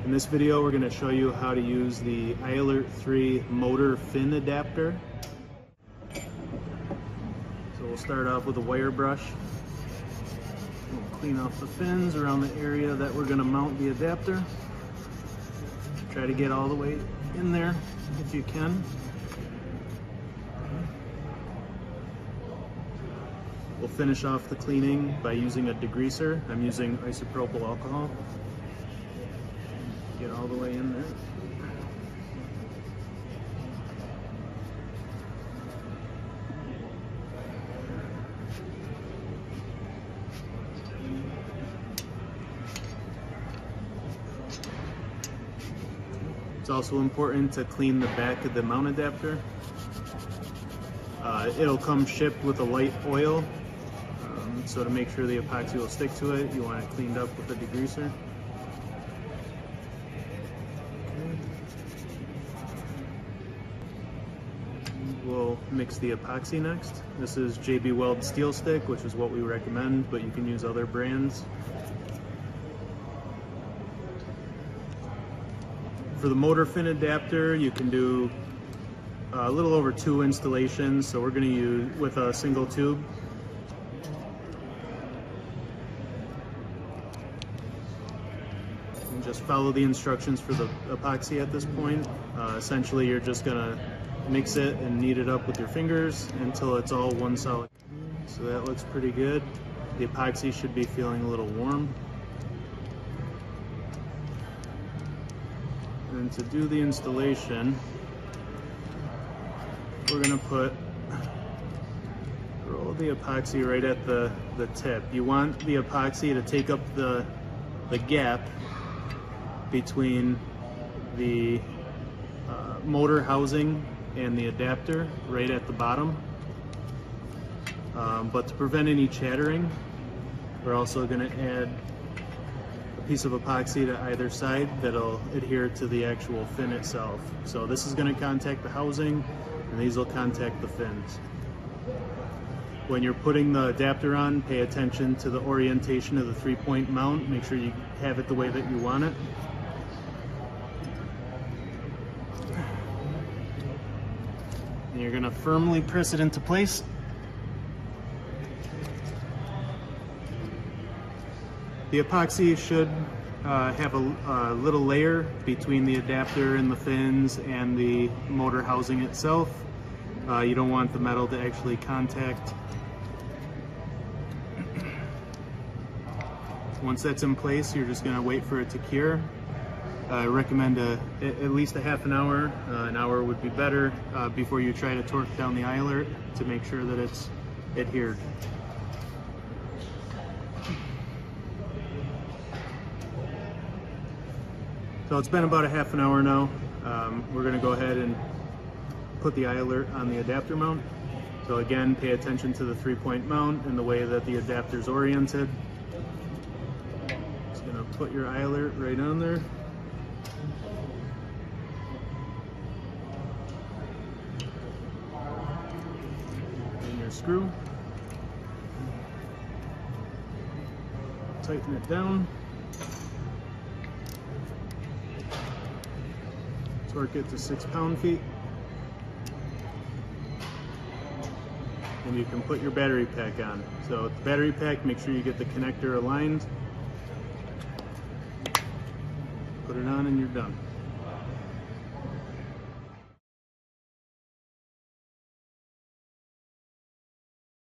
In this video, we're going to show you how to use the iAlert 3 motor fin adapter. So we'll start off with a wire brush. We'll clean off the fins around the area that we're going to mount the adapter. Try to get all the way in there if you can. We'll finish off the cleaning by using a degreaser. I'm using isopropyl alcohol. Get all the way in there. It's also important to clean the back of the mount adapter. It'll come shipped with a light oil, so to make sure the epoxy will stick to it, you want it cleaned up with a degreaser. We'll mix the epoxy next. This is JB Weld Steel Stick, which is what we recommend, but you can use other brands. For the motor fin adapter, you can do a little over 2 installations, so we're going to use with a single tube. And just follow the instructions for the epoxy at this point. Essentially, you're just going to mix it and knead it up with your fingers until it's all one solid. So that looks pretty good. The epoxy should be feeling a little warm. And to do the installation, we're going to roll the epoxy right at the tip. You want the epoxy to take up the gap between the motor housing and the adapter right at the bottom. But to prevent any chattering, we're also going to add a piece of epoxy to either side that'll adhere to the actual fin itself. So this is going to contact the housing, and these will contact the fins. When you're putting the adapter on, pay attention to the orientation of the 3-point mount. Make sure you have it the way that you want it. And you're going to firmly press it into place. The epoxy should have a little layer between the adapter and the fins and the motor housing itself. You don't want the metal to actually contact. Once that's in place, you're just going to wait for it to cure. I recommend at least a half an hour. An hour would be better before you try to torque down the iAlert to make sure that it's adhered. So it's been about a half an hour now. We're going to go ahead and put the iAlert on the adapter mount. So again, pay attention to the 3-point mount and the way that the adapter is oriented. Just going to put your iAlert right on there. And your screw. Tighten it down. Torque it to 6 pound-feet. And you can put your battery pack on. So with the battery pack, make sure you get the connector aligned. Put it on and you're done.